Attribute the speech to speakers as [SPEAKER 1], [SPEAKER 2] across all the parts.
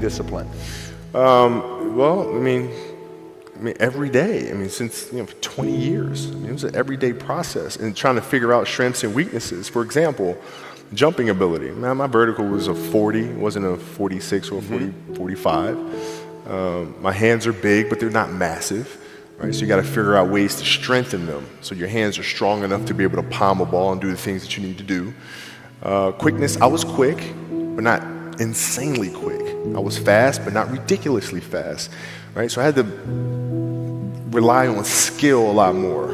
[SPEAKER 1] discipline?
[SPEAKER 2] Well, I mean, every day. I mean, since for 20 years. I mean, it was an everyday process, and trying to figure out strengths and weaknesses. For example, jumping ability. Now, my vertical was a 40, it wasn't a 46 or a 45. My hands are big, but they're not massive. Right? So you got to figure out ways to strengthen them so your hands are strong enough to be able to palm a ball and do the things that you need to do. Quickness, I was quick, but not insanely quick. I was fast, but not ridiculously fast. Right? So I had to rely on skill a lot more.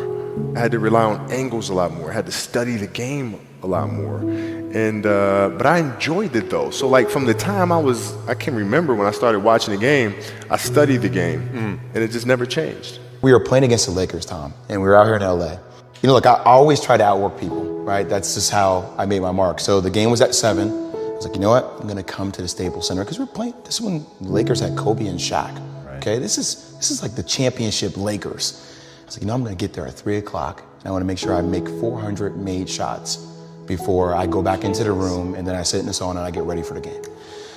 [SPEAKER 2] I had to rely on angles a lot more. I had to study the game a lot more. And but I enjoyed it though. So like from the time I can remember when I started watching the game, I studied the game, and it just never changed.
[SPEAKER 3] We were playing against the Lakers, Tom, and we were out here in LA. Look, I always try to outwork people, right? That's just how I made my mark. So the game was at 7. I was like, you know what? I'm gonna come to the Staples Center because we're playing. This is when the Lakers had Kobe and Shaq. Right. Okay, this is like the championship Lakers. I was like, I'm gonna get there at 3 o'clock, and I want to make sure I make 400 made shots before I go back into the room, and then I sit in the sauna and I get ready for the game.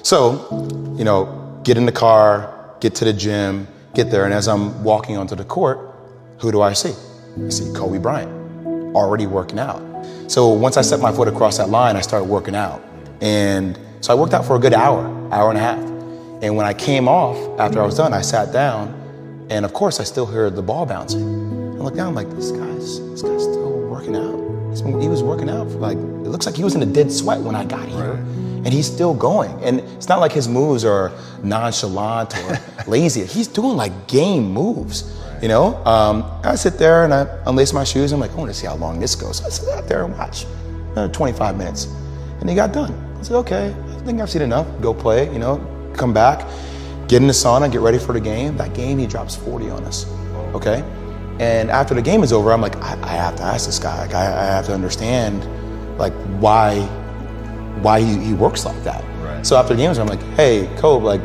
[SPEAKER 3] So, get in the car, get to the gym, get there, and as I'm walking onto the court, who do I see? I see Kobe Bryant, already working out. So once I set my foot across that line, I started working out. And so I worked out for a good hour and a half. And when I came off, after I was done, I sat down, and of course I still heard the ball bouncing. I looked down, I'm like, this guy's still working out. He was working out for it looks like he was in a dead sweat when I got here. Right. And he's still going. And it's not like his moves are nonchalant or lazy. He's doing like game moves, I sit there and I unlace my shoes. I'm like, I want to see how long this goes. So I sit out there and watch 25 minutes. And he got done. I said, okay, I think I've seen enough. Go play, come back, get in the sauna, get ready for the game. That game, he drops 40 on us, okay? And after the game is over, I'm like, I have to ask this guy. I have to understand, why he works like that. Right. So after the game, I'm like, hey, Kobe,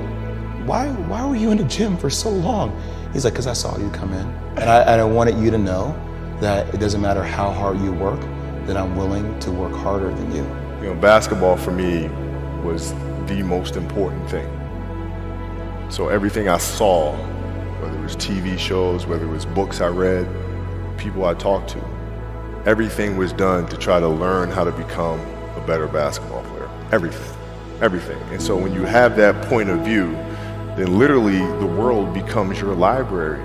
[SPEAKER 3] why were you in the gym for so long? He's like, because I saw you come in. And I wanted you to know that it doesn't matter how hard you work, that I'm willing to work harder than you.
[SPEAKER 2] Basketball for me was the most important thing. So everything I saw, whether it was TV shows, whether it was books I read, people I talked to, everything was done to try to learn how to become a better basketball player. Everything. And so when you have that point of view, then literally the world becomes your library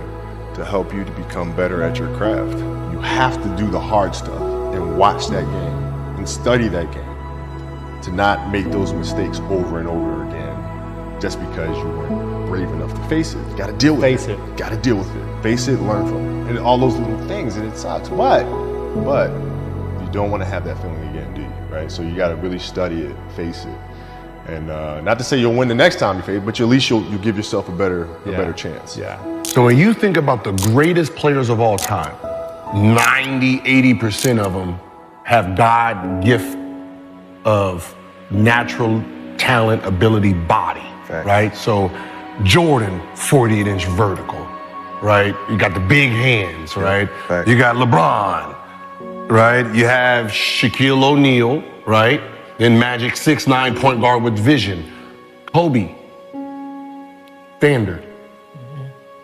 [SPEAKER 2] to help you to become better at your craft. You have to do the hard stuff and watch that game and study that game to not make those mistakes over and over again just because you weren't brave enough to face it. You gotta deal with it. Gotta deal with it. Face it, learn from it. And all those little things, and it sucks. But you don't want to have that feeling again, do you? Right? So you gotta really study it, face it. And not to say you'll win the next time you face it, but at least you'll give yourself a better chance.
[SPEAKER 4] Yeah. So when you think about the greatest players of all time, 90-80% of them have God gift of natural talent, ability, body, right? So Jordan, 48-inch vertical, right? You got the big hands, right? You got LeBron, right? You have Shaquille O'Neal, right? Then Magic, 6'9" point guard with vision. Kobe, standard.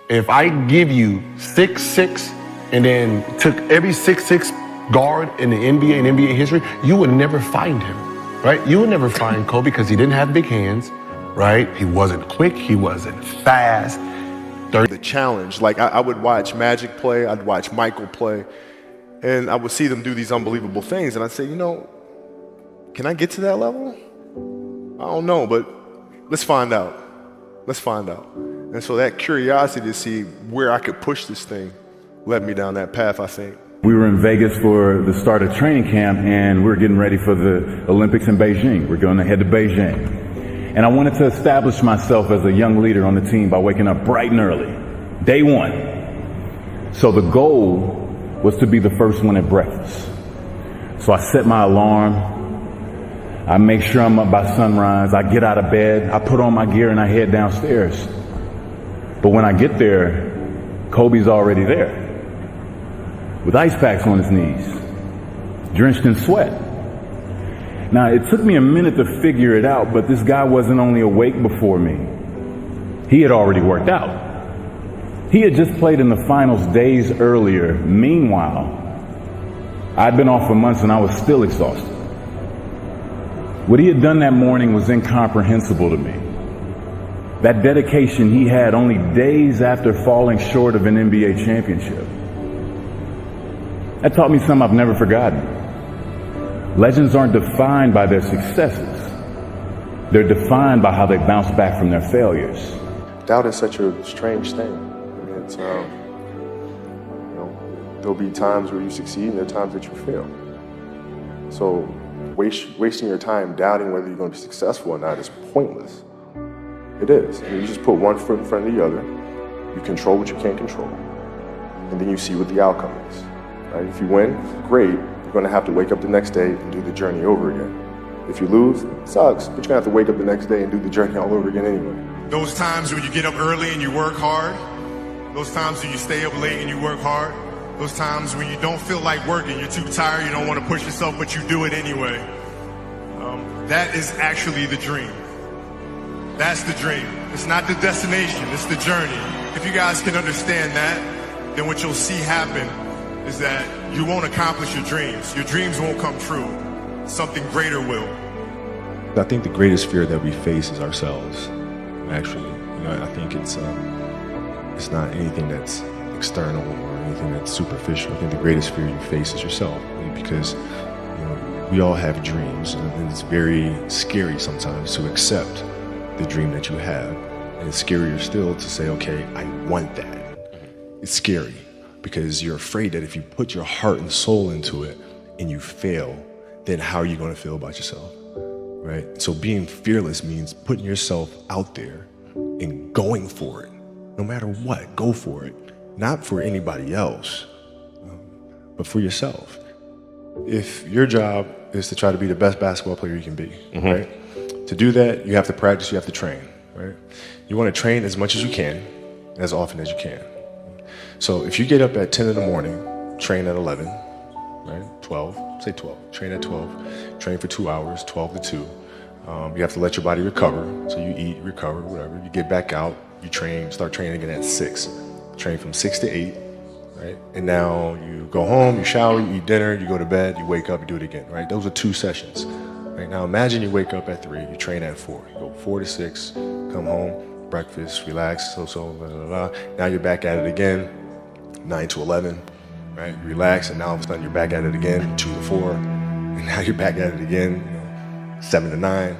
[SPEAKER 4] If I give you 6'6" and then took every 6'6" guard in the NBA and NBA history, you would never find him, right? You would never find Kobe because he didn't have big hands, right? He wasn't quick, he wasn't fast.
[SPEAKER 2] The challenge, I would watch Magic play, I'd watch Michael play, and I would see them do these unbelievable things, and I'd say, can I get to that level? I don't know, but let's find out. And so that curiosity to see where I could push this thing led me down that path, I think.
[SPEAKER 5] We were in Vegas for the start of training camp, and we were getting ready for the Olympics in Beijing. We're going to head to Beijing. And I wanted to establish myself as a young leader on the team by waking up bright and early, day one. So the goal was to be the first one at breakfast. So I set my alarm. I make sure I'm up by sunrise. I get out of bed. I put on my gear and I head downstairs. But when I get there, Kobe's already there, with ice packs on his knees, drenched in sweat. Now, it took me a minute to figure it out, but this guy wasn't only awake before me, He had already worked out. He had just played in the finals days earlier. Meanwhile, I'd been off for months and I was still exhausted. What he had done that morning was incomprehensible to me. That dedication he had only days after falling short of an NBA championship. That taught me something I've never forgotten. Legends aren't defined by their successes. They're defined by how they bounce back from their failures.
[SPEAKER 2] Doubt is such a strange thing. I mean, it's, there'll be times where you succeed and there are times that you fail. So wasting your time doubting whether you're going to be successful or not is pointless. It is. I mean, you just put one foot in front of the other, you control what you can't control, and then you see what the outcome is. Right? If you win, great, you're going to have to wake up the next day and do the journey over again. If you lose, it sucks, but you're going to have to wake up the next day and do the journey all over again anyway.
[SPEAKER 1] Those times when you get up early and you work hard, those times when you stay up late and you work hard, those times when you don't feel like working, you're too tired, you don't want to push yourself, but you do it anyway. That is actually the dream. That's the dream. It's not the destination, it's the journey. If you guys can understand that, then what you'll see happen is that you won't accomplish your dreams. Your dreams won't come true. Something greater will.
[SPEAKER 6] I think the greatest fear that we face is ourselves, actually. I think it's not anything that's external or anything that's superficial. I think the greatest fear you face is yourself, because we all have dreams, and it's very scary sometimes to accept the dream that you have, and it's scarier still to say, okay, I want that. It's scary because you're afraid that if you put your heart and soul into it and you fail, then how are you going to feel about yourself, right? So being fearless means putting yourself out there and going for it. No matter what, go for it. Not for anybody else, but for yourself. If your job is to try to be the best basketball player you can be, right? To do that, you have to practice, you have to train, right? You want to train as much as you can, as often as you can. So if you get up at 10 in the morning, train at 11, right? 12, say 12, train at 12, train for 2 hours, 12 to 2. You have to let your body recover. So you eat, recover, whatever. You get back out, you train, start training again at 6. Train from 6 to 8, right? And now you go home, you shower, you eat dinner, you go to bed, you wake up, you do it again, right? Those are 2 sessions. Right, now imagine you wake up at 3, you train at 4, you go 4 to 6, come home, breakfast, relax, blah, blah, blah. Now you're back at it again, 9 to 11, right? Relax, and now all of a sudden you're back at it again, 2 to 4, and now you're back at it again, 7 to 9.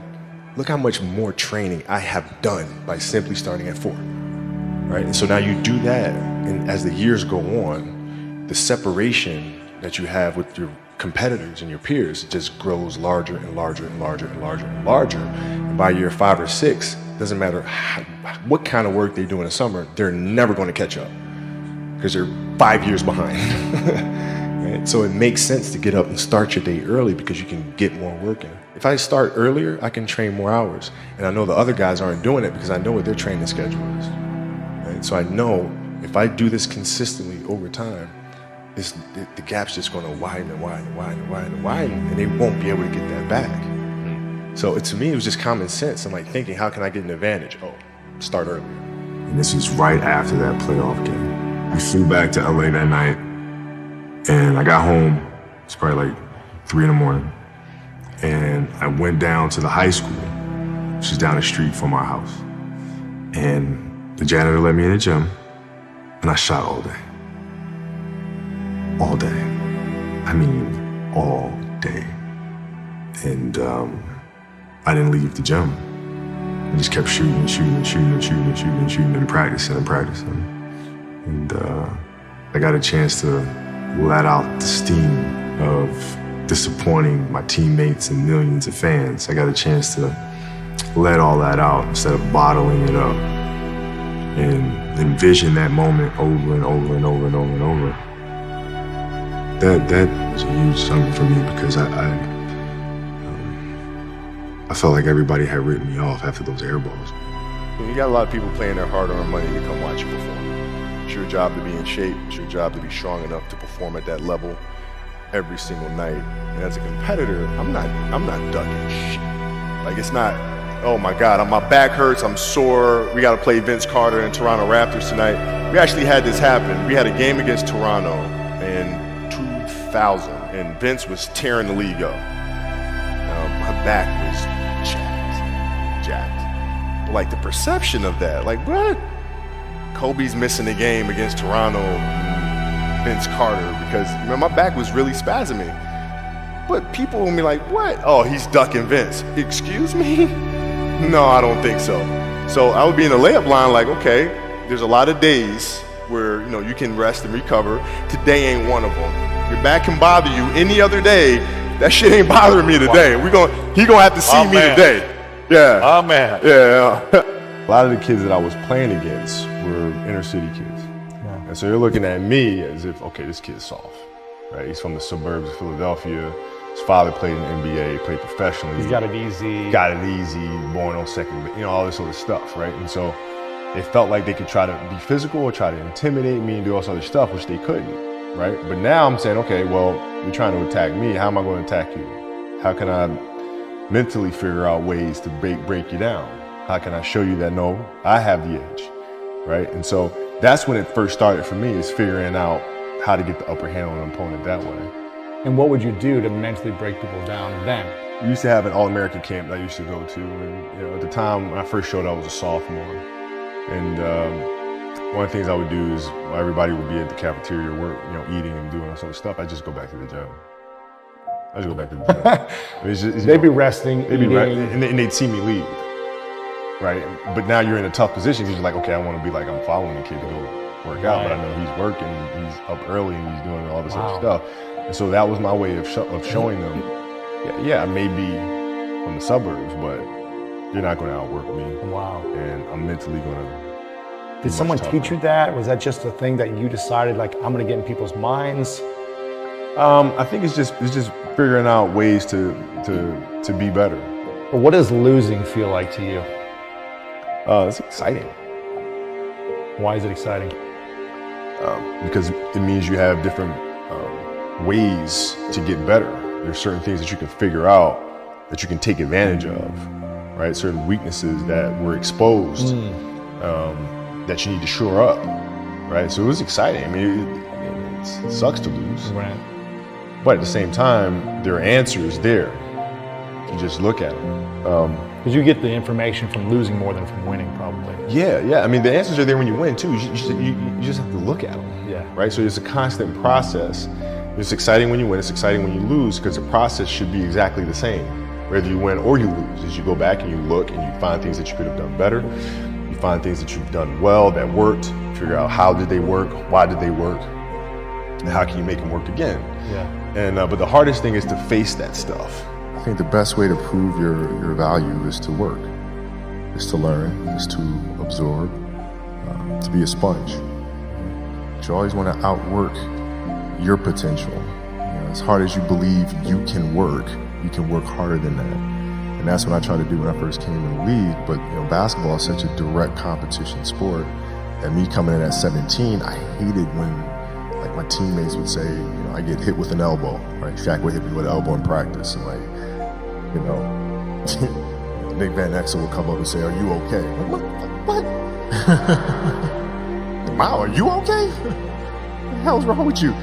[SPEAKER 6] Look how much more training I have done by simply starting at 4, right? And so now you do that, and as the years go on, the separation that you have with your competitors and your peers just grows larger and larger and larger and larger and larger. And by year 5 or 6, doesn't matter what kind of work they do in the summer, they're never going to catch up because they're 5 years behind. Right? So it makes sense to get up and start your day early because you can get more work in. If I start earlier, I can train more hours. And I know the other guys aren't doing it because I know what their training schedule is. Right? So I know if I do this consistently over time, the gap's just going to widen and widen and widen and widen and widen, and they won't be able to get that back. So to me, it was just common sense. I'm like thinking, how can I get an advantage? Oh, start earlier.
[SPEAKER 7] And this was right after that playoff game. We flew back to LA that night, and I got home. It's probably like 3 in the morning, and I went down to the high school, which is down the street from our house. And the janitor let me in the gym, and I shot all day. All day. I mean, all day. And I didn't leave the gym. I just kept shooting and shooting and shooting and shooting and shooting and shooting and practicing and practicing. And I got a chance to let out the steam of disappointing my teammates and millions of fans. I got a chance to let all that out instead of bottling it up and envision that moment over and over and over and over and over. That was a huge something for me because I felt like everybody had written me off after those air balls.
[SPEAKER 2] You got a lot of people paying their hard-earned money to come watch you perform. It's your job to be in shape. It's your job to be strong enough to perform at that level every single night. And as a competitor, I'm not ducking shit. Like, it's not oh my God, my back hurts, I'm sore, we got to play Vince Carter and Toronto Raptors tonight. We actually had this happen. We had a game against Toronto in 2000, and Vince was tearing the league up. My back was jacked. Like the perception of that, like what? Kobe's missing the game against Toronto, Vince Carter, because my back was really spasming. But people will be like, what? Oh, he's ducking Vince. Excuse me? No, I don't think so. So I would be in the layup line like, okay, there's a lot of days where you can rest and recover. Today ain't one of them. Your back can bother you any other day. That shit ain't bothering me today. He gonna have to see me today. Yeah.
[SPEAKER 4] Oh man.
[SPEAKER 2] Yeah. A lot of the kids that I was playing against were inner city kids. Yeah. And so you're looking at me as if, okay, this kid's soft. Right? He's from the suburbs of Philadelphia. His father played in the NBA, played professionally.
[SPEAKER 8] He's got it easy.
[SPEAKER 2] Born on second, all this sort of stuff, right? And so they felt like they could try to be physical or try to intimidate me and do all this other stuff, which they couldn't, right? But now I'm saying, okay, well, you're trying to attack me. How am I going to attack you? How can I mentally figure out ways to break you down? How can I show you that, no, I have the edge, right? And so that's when it first started for me, is figuring out how to get the upper hand on an opponent that way.
[SPEAKER 8] And what would you do to mentally break people down then?
[SPEAKER 2] We used to have an All-American camp that I used to go to, and at the time when I first showed up, I was a sophomore. And one of the things I would do is, while everybody would be at the cafeteria work, eating and doing all sort of stuff, I just go back to the gym.
[SPEAKER 8] They'd be resting,
[SPEAKER 2] and they'd see me leave, right? But now you're in a tough position because you're like, okay, I want to be like, I'm following the kid to go work out, but I know he's working, he's up early, and he's doing all this other stuff. And so that was my way of showing them, yeah, I may be from the suburbs, but you're not going to outwork me.
[SPEAKER 8] Wow.
[SPEAKER 2] And I'm mentally going to.
[SPEAKER 8] Did someone teach you that? Was that just a thing that you decided, like, I'm going to get in people's minds?
[SPEAKER 2] I think it's just figuring out ways to be better.
[SPEAKER 8] But what does losing feel like to you?
[SPEAKER 2] It's exciting.
[SPEAKER 8] Why is it exciting?
[SPEAKER 2] Because it means you have different ways to get better. There's certain things that you can figure out that you can take advantage of, right? Certain weaknesses that were exposed that you need to shore up, right? So it was exciting. I mean, it sucks to lose,
[SPEAKER 8] right?
[SPEAKER 2] But at the same time, there are answers there. You just look at them.
[SPEAKER 8] Because you get the information from losing more than from winning, probably.
[SPEAKER 2] Yeah. I mean, the answers are there when you win too. You just have to look at them.
[SPEAKER 8] Yeah.
[SPEAKER 2] Right. So it's a constant process. It's exciting when you win. It's exciting when you lose, because the process should be exactly the same, whether you win or you lose. As you go back and you look and you find things that you could have done better, you find things that you've done well that worked. Figure out how did they work, why did they work, and how can you make them work again.
[SPEAKER 8] Yeah.
[SPEAKER 2] And but the hardest thing is to face that stuff.
[SPEAKER 7] I think the best way to prove your value is to work, is to learn, is to absorb, to be a sponge. But you always want to outwork your potential. As hard as you believe you can work harder than that. And that's what I tried to do when I first came in the league. But basketball is such a direct competition sport. And me coming in at 17, I hated when my teammates would say, I get hit with an elbow, right? Shaq would hit me with an elbow in practice, and Nick Van Exel would come up and say, "Are you okay?" I'm like, what? Wow, are you okay? What the hell's wrong with you?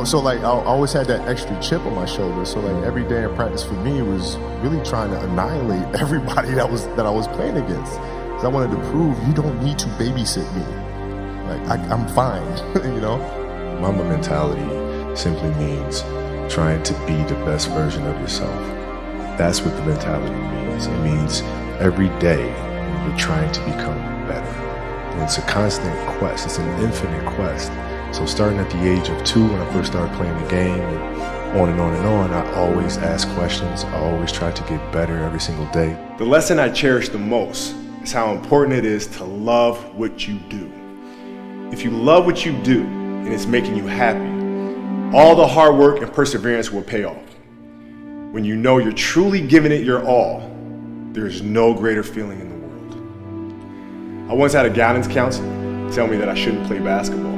[SPEAKER 7] So I always had that extra chip on my shoulder. So every day in practice for me was really trying to annihilate everybody that I was playing against. Because I wanted to prove you don't need to babysit me. I'm fine,
[SPEAKER 6] Mamba mentality simply means trying to be the best version of yourself. That's what the mentality means. It means every day you're trying to become better. And it's a constant quest. It's an infinite quest. So starting at the age of 2, when I first started playing the game, and on and on and on, I always ask questions. I always try to get better every single day.
[SPEAKER 2] The lesson I cherish the most is how important it is to love what you do. If you love what you do and it's making you happy, all the hard work and perseverance will pay off. When you know you're truly giving it your all, there is no greater feeling in the world. I once had a guidance counselor tell me that I shouldn't play basketball,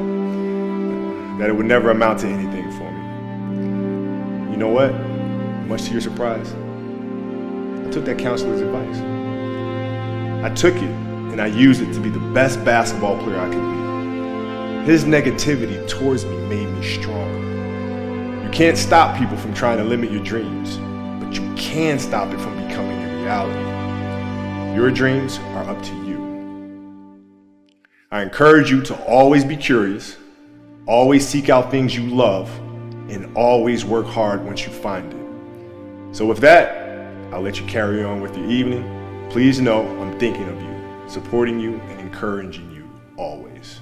[SPEAKER 2] that it would never amount to anything for me. You know what? Much to your surprise, I took that counselor's advice. I took it and I used it to be the best basketball player I could be. His negativity towards me made me stronger. You can't stop people from trying to limit your dreams, but you can stop it from becoming a reality. Your dreams are up to you. I encourage you to always be curious, always seek out things you love, and always work hard once you find it. So with that, I'll let you carry on with your evening. Please know I'm thinking of you, supporting you, and encouraging you always.